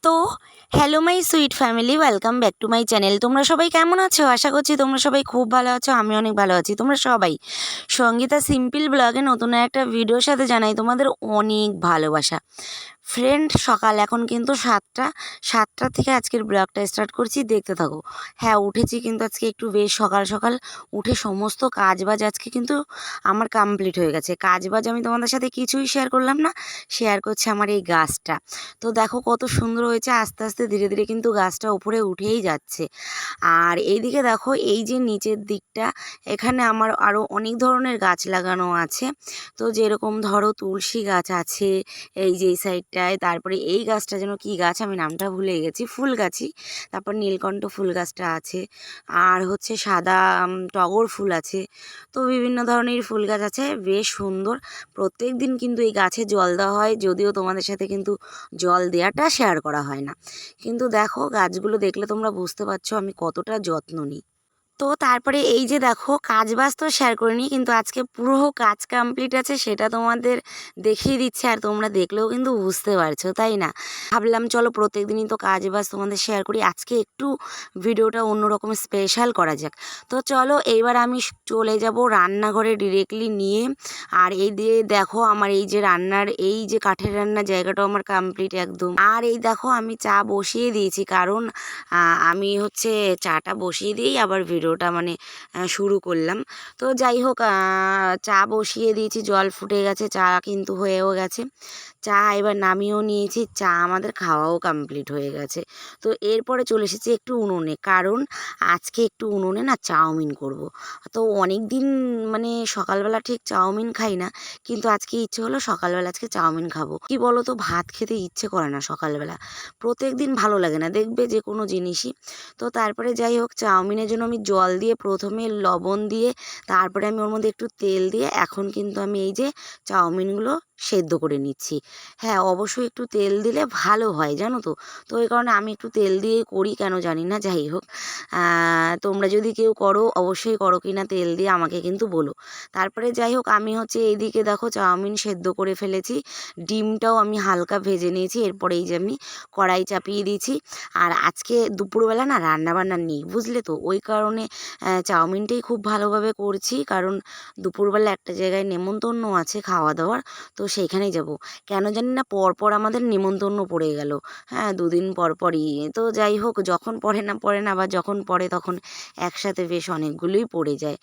তো hello my sweet family, welcome back to my channel. তোমরা সবাই কেমন আছো? আশা করছি তোমরা সবাই খুব ভালো আছো। আমি অনেক ভালো আছি। তোমরা সবাই সঙ্গীতা সিম্পল ব্লগে নতুন একটা ভিডিওর সাথে জানাই তোমাদের অনেক ভালোবাসা। ফ্রেন্ড, সকাল এখন কিন্তু 7টা থেকে আজকের ব্লগটা স্টার্ট করছি, দেখতে থাকো। হ্যাঁ, উঠেছি কিন্তু আজকে একটু বেশ সকাল সকাল উঠে সমস্ত কাজবাজ আজকে কিন্তু আমার কমপ্লিট হয়ে গেছে। কাজবাজ আমি তোমাদের সাথে কিছুই শেয়ার করলাম না, শেয়ার করছি আমার এই গাছটা। তো দেখো কত সুন্দর হয়েছে, আস্তে আস্তে ধীরে ধীরে কিন্তু গাছটা উপরে উঠেই যাচ্ছে। আর এইদিকে দেখো, এই যে নিচের দিকটা, এখানে আমার আরও অনেক ধরনের গাছ লাগানো আছে। তো যেরকম ধরো তুলসী গাছ আছে এই যে এই সাইডটায়, তারপরে এই গাছটা যেন কি গাছ আমি নামটা ভুলে গেছি, ফুল গাছই। তারপর নীলকণ্ঠ ফুল গাছটা আছে, আর হচ্ছে সাদা টগর ফুল আছে। তো বিভিন্ন ধরনের ফুল গাছ আছে, বেশ সুন্দর। প্রত্যেক দিন কিন্তু এই গাছে জল দেওয়া হয়, যদিও তোমাদের সাথে কিন্তু জল দেওয়াটা শেয়ার করা হয় না। কিন্তু দেখো গাছগুলো দেখলে তোমরা বুঝতে পারছো আমি কতটা যত্ন নিই। তো তারপরে এই যে দেখো, কাজবাজ তো শেয়ার করিনি, কিন্তু আজকে পুরো কাজ কমপ্লিট আছে সেটা তোমাদের দেখিয়ে দিচ্ছে, আর তোমরা দেখলেও কিন্তু বুঝতে পারছো, তাই না? ভাবলাম চলো প্রত্যেক দিনই তো কাজবাজ তোমাদের শেয়ার করি, আজকে একটু ভিডিওটা অন্যরকম স্পেশাল করা যাক। তো চলো এইবার আমি চলে যাব রান্নাঘরে ডিরেক্টলি নিয়ে। আর এই দিয়ে দেখো আমার এই যে রান্নার এই যে কাঠের রান্নার জায়গাটাও আমার কমপ্লিট একদম। আর এই দেখো আমি চা বসিয়ে দিয়েছি, কারণ আমি হচ্ছে চাটা বসিয়ে দিয়েই আবার ভিডিওটা মানে শুরু করলাম। তো যাই হোক, চা বসিয়ে দিয়েছি, জল ফুটে গেছে, চা কিন্তু হয়েও গেছে। চা এবার নামিয়েও নিয়েছি, চা আমাদের খাওয়াও কমপ্লিট হয়ে গেছে। তো এরপরে চলে এসেছি একটু উনুনে, কারণ আজকে একটু উনুনে না চাউমিন করব। তো অনেক দিন মানে সকালবেলা ঠিক চাউমিন খাই না, কিন্তু আজকে ইচ্ছে হলো সকালবেলা আজকে চাউমিন খাবো। কি বলো তো, ভাত খেতে ইচ্ছে করে না সকালবেলা, প্রত্যেক দিন ভালো লাগে না দেখবে যে কোনো জিনিসই। তো তারপরে যাই হোক, চাউমিনের জন্য আমি জল দিয়ে প্রথমে লবণ দিয়ে, তারপরে আমি ওর মধ্যে একটু তেল দিয়ে এখন কিন্তু আমি এই যে চাউমিনগুলো সেদ্ধ করে নিচ্ছি। হ্যাঁ, অবশ্যই একটু তেল দিলে ভালো হয় জানো তো। তো ওই কারণে আমি একটু তেল দিয়েই করি, কেন জানি না। যাই হোক, তোমরা যদি কেউ করো অবশ্যই করো কি না তেল দিয়ে আমাকে কিন্তু বলো। তারপরে যাই হোক, আমি হচ্ছে এইদিকে দেখো চাউমিন সেদ্ধ করে ফেলেছি, ডিমটাও আমি হালকা ভেজে নিয়েছি। এরপরে এই যে আমি কড়াই চাপিয়ে দিয়েছি। আর আজকে দুপুরবেলা না রান্নাবান্না নেই, বুঝলে তো, ওই কারণে চাউমিনটাই খুব ভালোভাবে করছি, কারণ দুপুরবেলা একটা জায়গায় নেমন্তন্ন আছে খাওয়া দাওয়ার, তো সেইখানেই যাব। কেন জানি না পরপর আমাদের নেমন্তন্ন পড়ে গেল। হ্যাঁ, দুদিন পরপরই। তো যাই হোক, যখন পড়ে না বা যখন পড়ে তখন একসাথে বেশ অনেকগুলোই পড়ে যায়।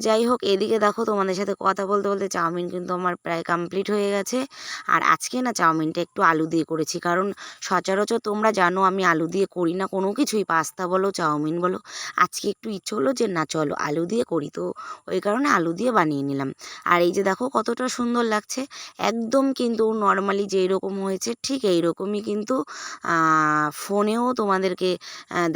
যাই হোক, এদিকে দেখো তোমাদের সাথে কথা বলতে বলতে চাউমিন কিন্তু আমার প্রায় কমপ্লিট হয়ে গেছে। আর আজকে না চাউমিনটা একটু আলু দিয়ে করেছি, কারণ সচরাচর তোমরা জানো আমি আলু দিয়ে করি না কোনো কিছুই, পাস্তা বলো চাউমিন বলো। আজকে একটু ইচ্ছে হলো যে না চলো আলু দিয়ে করি, তো ওই কারণে আলু দিয়ে বানিয়ে নিলাম। আর এই যে দেখো কতটা সুন্দর লাগছে, একদম কিন্তু নর্মালি যেই রকম হয়েছে ঠিক এই রকমই কিন্তু ফোনেও তোমাদেরকে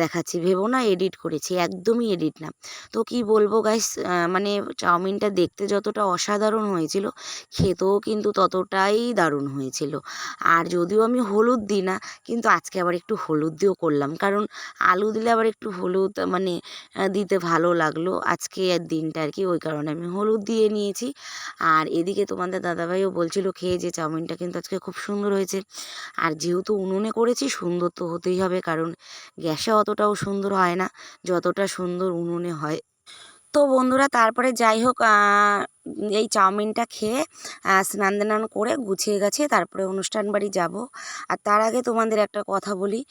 দেখাচ্ছি, ভেবো না এডিট করেছি, একদমই এডিট না। তো কি বলবো গাইস, মানে চাউমিনটা দেখতে যতটা অসাধারণ হয়েছিল, খেতেও কিন্তু ততটাই দারুণ হয়েছিল। আর যদিও আমি হলুদ দিই না, কিন্তু আজকে আবার একটু হলুদ দিয়েও করলাম, কারণ আলু দিলে আবার একটু হলুদ মানে দিতে ভালো লাগলো আজকে আর দিনটা আর কি, ওই কারণে আমি হলুদ দিয়ে নিয়েছি। আর এদিকে তোমাদের দাদাভাইও বলছিল খেয়ে যে চাউমিনটা কিন্তু আজকে খুব সুন্দর হয়েছে। আর যেহেতু উনুনে করেছি সুন্দর তো হতেই হবে, কারণ গ্যাসে অতটাও সুন্দর হয় না যতটা সুন্দর উনুনে হয়। তো বন্ধুরা, তারপরে যাই হোক, এই চাউমিনটা খেয়ে স্নান দান করে গুছিয়ে গেছে, তারপরে অনুষ্ঠান বাড়ি যাব। আর তার আগে তোমাদের একটা কথা বলি,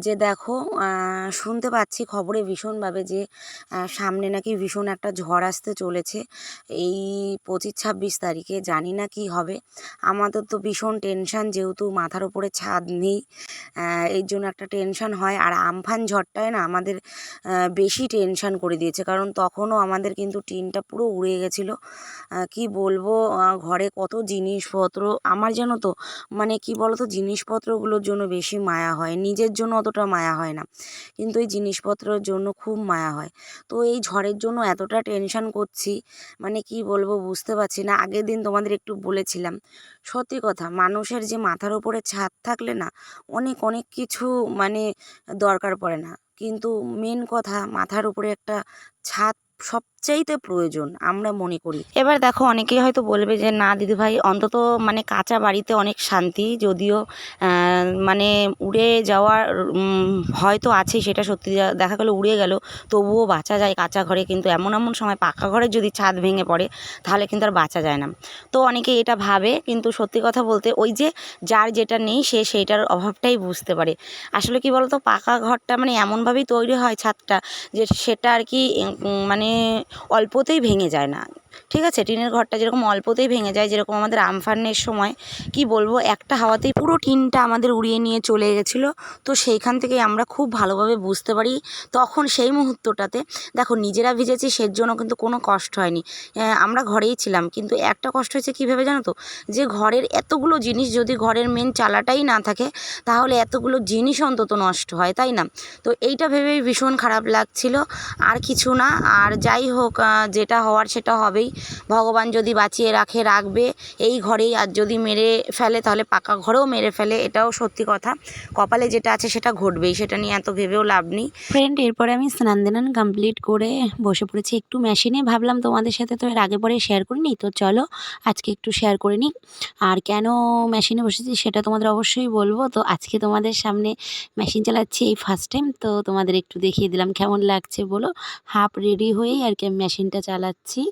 যে দেখো, শুনতে পাচ্ছি খবরে ভীষণভাবে যে সামনে নাকি ভীষণ একটা ঝড় আসতে চলেছে এই 25-26 তারিখে। জানি না কি হবে, আমাদের তো ভীষণ টেনশান, যেহেতু মাথার উপরে ছাদ নেই, এই জন্য একটা টেনশান হয়। আর আমফান ঝড়টায় না আমাদের বেশি টেনশান করে দিয়েছে, কারণ তখনও আমাদের কিন্তু টিনটা পুরো উড়ে গেছিলো। কি বলবো, ঘরে কত জিনিসপত্র আমার, জানো তো, মানে কি বলো তো, জিনিসপত্রগুলোর জন্য বেশি মায়া হয়, নিজের জন্য অতটা মায়া হয় না, কিন্তু এই জিনিসপত্রের জন্য খুব মায়া হয়। তো এই ঝড়ের জন্য এতটা টেনশান করছি, মানে কি বলবো বুঝতে পারছি না। আগের দিন তোমাদের একটু বলেছিলাম, সত্যি কথা, মানুষের যে মাথার উপরে ছাদ থাকলে না অনেক অনেক কিছু মানে দরকার পড়ে না, কিন্তু মেন কথা মাথার উপরে একটা ছাদ সব সবচাইতে প্রয়োজন আমরা মনে করি। এবার দেখো অনেকেই হয়তো বলবে যে না দিদিভাই অন্তত মানে কাঁচা বাড়িতে অনেক শান্তি, যদিও মানে উড়ে যাওয়ার ভয় তো আছেই, সেটা সত্যি। দেখা গেলো উড়ে গেল তবুও বাঁচা যায় কাঁচা ঘরে, কিন্তু এমন এমন সময় পাকা ঘরের যদি ছাদ ভেঙে পড়ে তাহলে কিন্তু আর বাঁচা যায় না। তো অনেকে এটা ভাবে, কিন্তু সত্যি কথা বলতে ওই যে যার যেটা নেই সে সেইটার অভাবটাই বুঝতে পারে। আসলে কি বলতো, পাকা ঘরটা মানে এমনভাবেই তৈরি হয় ছাদটা, যে সেটা আর কি মানে অল্পতেই ভেঙে যায় না। ঠিক আছে, টিনের ঘরটা যেরকম অল্পতেই ভেঙে যায়, যেরকম আমাদের আমফানের সময় কি বলবো একটা হাওয়াতেই পুরো টিনটা আমাদের উড়িয়ে নিয়ে চলে গেছিলো। তো সেইখান থেকেই আমরা খুব ভালোভাবে বুঝতে পারি তখন সেই মুহূর্তটাতে। দেখো নিজেরা ভিজেছি সের জন্য কিন্তু কোনো কষ্ট হয়নি, আমরা ঘরেই ছিলাম, কিন্তু একটা কষ্ট হয়েছে কী ভেবে জানো তো, যে ঘরের এতগুলো জিনিস যদি ঘরের মেন চালাটাই না থাকে তাহলে এতগুলো জিনিস অন্তত নষ্ট হয়, তাই না? তো এইটা ভেবেই ভীষণ খারাপ লাগছিল, আর কিছু না। আর যাই হোক, যেটা হওয়ার সেটা হবেই, ভগবান যদি বাঁচিয়ে রাখে রাখবে এই ঘরেই, আর যদি মেরে ফেলে তাহলে পাকা ঘরেও মেরে ফেলে, এটাও সত্যি কথা। কপালে যেটা আছে সেটা ঘটবেই, সেটা নিয়ে এত ভেবেও লাভ নেই। ফ্রেন্ড, এরপরে আমি স্নান দান কমপ্লিট করে বসে পড়েছি একটু মেশিনে। ভাবলাম তোমাদের সাথে তো এর আগে পরে শেয়ার করিনি, তো চলো আজকে একটু শেয়ার করে নিই। আর কেন মেশিনে বসেছি সেটা তোমাদের অবশ্যই বলবো। তো আজকে তোমাদের সামনে মেশিন চালাচ্ছি এই ফার্স্ট টাইম, তো তোমাদের একটু দেখিয়ে দিলাম কেমন লাগছে বলো। হাফ রেডি হয়েই আর কি আমি মেশিনটা চালাচ্ছি।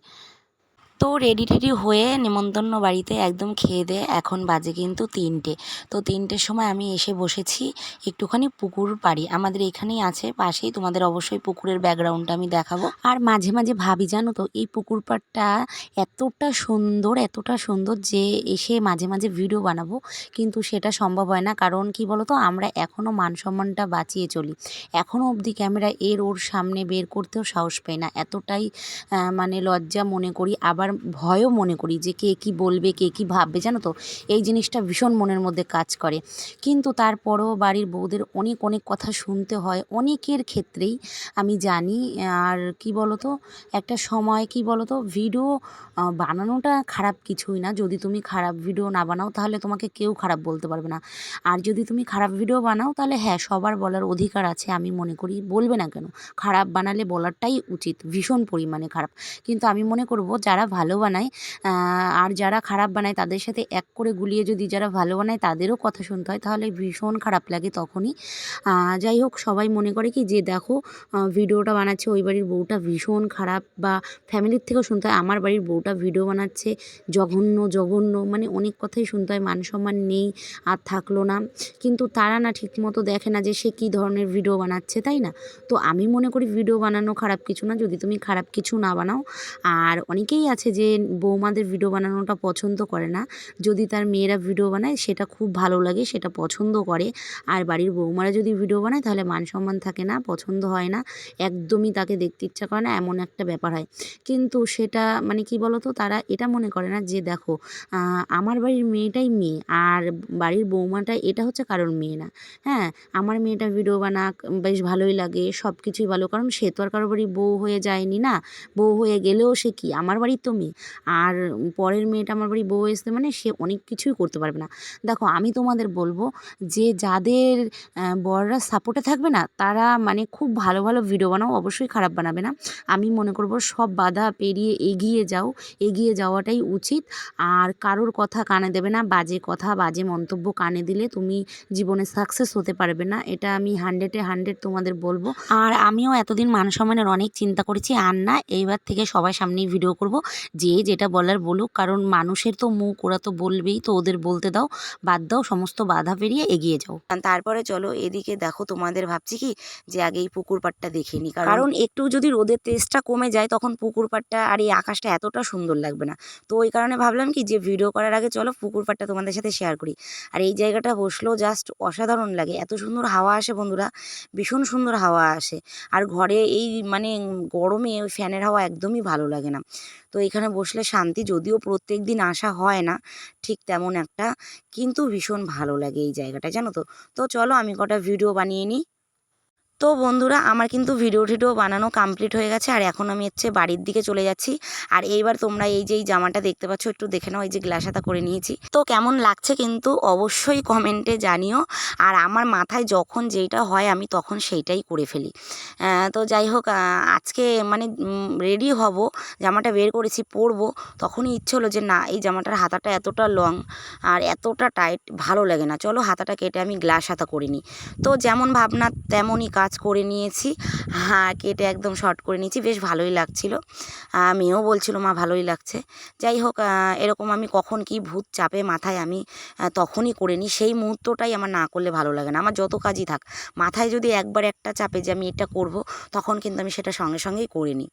তো রেডি টেডি হয়ে নেমন্তন্ন বাড়িতে একদম খেয়ে দেয়ে এখন বাজে কিন্তু 3টে। তো 3টের সময় আমি এসে বসেছি একটুখানি পুকুর পাড়ি, আমাদের এখানেই আছে পাশেই, তোমাদের অবশ্যই পুকুরের ব্যাকগ্রাউন্ডটা আমি দেখাবো। আর মাঝে মাঝে ভাবি জানো তো, এই পুকুর পাড়টা এতটা সুন্দর যে এসে মাঝে মাঝে ভিডিও বানাবো, কিন্তু সেটা সম্ভব হয় না। কারণ কি বলো তো, আমরা এখনও মান সম্মানটা বাঁচিয়ে চলি, এখনও অবধি ক্যামেরা ওর সামনে বের করতেও সাহস পাই না, এতটাই মানে লজ্জা মনে করি, আবার ভয়ও মনে করি যে কে কী বলবে, কে কী ভাববে, জানো তো এই জিনিসটা ভীষণ মনের মধ্যে কাজ করে। কিন্তু তারপরও বাড়ির বউদের অনেক অনেক কথা শুনতে হয় অনেকের ক্ষেত্রেই, আমি জানি। আর কি বলো তো, একটা সময় কি বলো তো, ভিডিও বানানোটা খারাপ কিছুই না, যদি তুমি খারাপ ভিডিও না বানাও তাহলে তোমাকে কেউ খারাপ বলতে পারবে না। আর যদি তুমি খারাপ ভিডিও বানাও তাহলে হ্যাঁ, সবার বলার অধিকার আছে, আমি মনে করি, বলবে না কেন, খারাপ বানালে বলাটাই উচিত, ভীষণ পরিমাণে খারাপ। কিন্তু আমি মনে করব যারা ভালো বানায় আর যারা খারাপ বানায় তাদের সাথে এক করে গুলিয়ে যদি যারা ভালো বানায় তাদেরও কথা শুনতে হয় তাহলে ভীষণ খারাপ লাগে তখনই। যাই হোক, সবাই মনে করে কি যে দেখো ভিডিওটা বানাচ্ছে ওই বাড়ির বউটা ভীষণ খারাপ, বা ফ্যামিলির থেকেও শুনতে হয় আমার বাড়ির বউটা ভিডিও বানাচ্ছে জঘন্য জঘন্য, মানে অনেক কথাই শুনতে হয়, মান সম্মান নেই আর থাকলো না। কিন্তু তারা না ঠিকমতো দেখে না যে সে কী ধরনের ভিডিও বানাচ্ছে, তাই না? তো আমি মনে করি ভিডিও বানানো খারাপ কিছু না, যদি তুমি খারাপ কিছু না বানাও। আর অনেকেই আছে যে বৌমাদের ভিডিও বানানোটা পছন্দ করে না, যদি তার মেয়েরা ভিডিও বানায় সেটা খুব ভালো লাগে, সেটা পছন্দ করে। আর বাড়ির বৌমারা যদি ভিডিও বানায় তাহলে মান সম্মান থাকে না, পছন্দ হয় না, একদমই তাকে দেখতে ইচ্ছা করে না, এমন একটা ব্যাপার হয়। কিন্তু সেটা মানে কি বলো তো, তারা এটা মনে করে না যে দেখো আমার বাড়ির মেয়েটাই মেয়ে, আর বাড়ির বৌমাটা এটা হচ্ছে কারোর মেয়ে না। হ্যাঁ, আমার মেয়েটা ভিডিও বানাক বেশ ভালোই লাগে, সব কিছুই ভালো, কারণ সে তো আর কারোর বাড়ি বউ হয়ে যায়নি না, বউ হয়ে গেলেও সে কি আমার বাড়ির তো মেয়ে। আর পরের মেয়েটা আমার বাড়ি বউ এসে মানে সে অনেক কিছুই করতে পারবে না। দেখো আমি তোমাদের বলবো যে যাদের বররা সাপোর্টে থাকবে না তারা মানে খুব ভালো ভালো ভিডিও বানাও, অবশ্যই খারাপ বানাবে না। আমি মনে করব সব বাধা পেরিয়ে এগিয়ে যাও, এগিয়ে যাওয়াটাই উচিত। আর কারোর কথা কানে দেবে না, বাজে কথা বাজে মন্তব্য কানে দিলে তুমি জীবনে সাকসেস হতে পারবে না, এটা আমি 100-এ 100 তোমাদের বলবো। আর আমিও এতদিন মান সম্মানের অনেক চিন্তা করেছি, আর না এইবার থেকে সবার সামনেই ভিডিও করব, যে যেটা বলার বলুক, কারণ মানুষের তো মুখ, ওরা তো বলবেই, তো ওদের বলতে দাও, বাদ দাও, সমস্ত বাধা পেরিয়ে এগিয়ে যাও। তারপরে চলো এদিকে দেখো, তোমাদের ভাবছি কি যে আগে এই পুকুর পাড়টা দেখে নিই, কারণ একটু যদি রোদের তেজটা কমে যায় তখন পুকুর পাড়টা আর এই আকাশটা এতটা সুন্দর লাগবে না। তো ওই কারণে ভাবলাম কি যে ভিডিও করার আগে চলো পুকুর পাড়টা তোমাদের সাথে শেয়ার করি। আর এই জায়গাটা বসলেও জাস্ট অসাধারণ লাগে, এত সুন্দর হাওয়া আসে বন্ধুরা, ভীষণ সুন্দর হাওয়া আসে। আর ঘরে এই মানে গরমে ওই ফ্যানের হাওয়া একদমই ভালো লাগে না। তো এখানে বসলে শান্তি, যদিও প্রত্যেক দিন আসা হয় না ঠিক তেমন একটা, কিন্তু ভীষণ ভালো লাগে এই জায়গাটা, জানো তো। তো চলো আমি কটা ভিডিও বানিয়ে নিই। তো বন্ধুরা আমার কিন্তু ভিডিও বানানো কমপ্লিট হয়ে গেছে, আর এখন আমি হচ্ছে বাড়ির দিকে চলে যাচ্ছি। আর এইবার তোমরা এই যে এই জামাটা দেখতে পাচ্ছ একটু দেখে নাও, এই যে গ্লাস হাতা করে নিয়েছি। তো কেমন লাগছে কিন্তু অবশ্যই কমেন্টে জানিও। আর আমার মাথায় যখন যেইটা হয় আমি তখন সেইটাই করে ফেলি। তো যাই হোক, আজকে মানে রেডি হব, জামাটা বের করেছি পরবো, তখনই ইচ্ছে হলো যে না, এই জামাটার হাতাটা এতটা লং আর এতটা টাইট ভালো লাগে না, চলো হাতাটা কেটে আমি গ্লাস হাতা করে নিই। তো যেমন ভাবনা তেমনই কাজ করে নিয়েছি, হ্যাঁ কেটে একদম শর্ট করে নিয়েছি, বেশ ভালোই লাগছিল। মেয়েও বলছিল মা ভালোই লাগছে। যাই হোক, এরকম আমি কখন কি ভূত চাপে মাথায় আমি তখনই করে নিই, সেই মুহূর্তটাই আমার না করলে ভালো লাগে না। আমার যত কাজই থাক, মাথায় যদি একবার একটা চাপে যে আমি এটা করব, তখন কিন্তু আমি সেটা সঙ্গে সঙ্গেই করে নিই।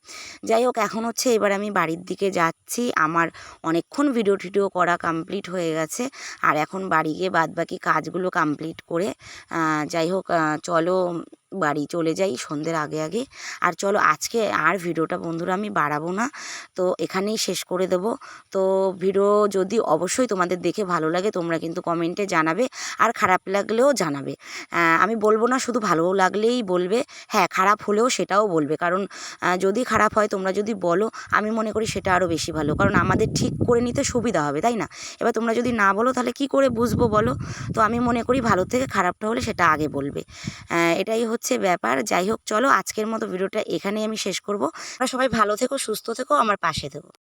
যাই হোক, এখন হচ্ছে এবার আমি বাড়ির দিকে যাচ্ছি। আমার অনেকক্ষণ ভিডিও করা কমপ্লিট হয়ে গেছে, আর এখন বাড়ি গিয়ে বাদবাকি কাজগুলো কমপ্লিট করে যাই হোক, চলো বাড়ি চলে যাই সন্ধ্যের আগে আগে। আর চলো আজকে আর ভিডিওটা বন্ধুরা আমি বাড়াবো না, তো এখানেই শেষ করে দেব। তো ভিডিও যদি অবশ্যই তোমাদের দেখে ভালো লাগে তোমরা কিন্তু কমেন্টে জানাবে, আর খারাপ লাগলেও জানাবে। আমি বলবো না শুধু ভালো লাগলেই বলবে, হ্যাঁ খারাপ হলেও সেটাও বলবে, কারণ যদি খারাপ হয় তোমরা যদি বলো, আমি মনে করি সেটা আরও বেশি ভালো, কারণ আমাদের ঠিক করে নিতে সুবিধা হবে, তাই না? এবার তোমরা যদি না বলো তাহলে কি করে বুঝবো বলো? তো আমি মনে করি ভালো থেকে খারাপটা হলে সেটা আগে বলবে, এটাই হচ্ছে ব্যাপার। যাই হোক, চলো আজকের মতো ভিডিওটা এখানেই আমি শেষ করব। সবাই ভালো থেকো, সুস্থ থেকো, আমার পাশে থেকো।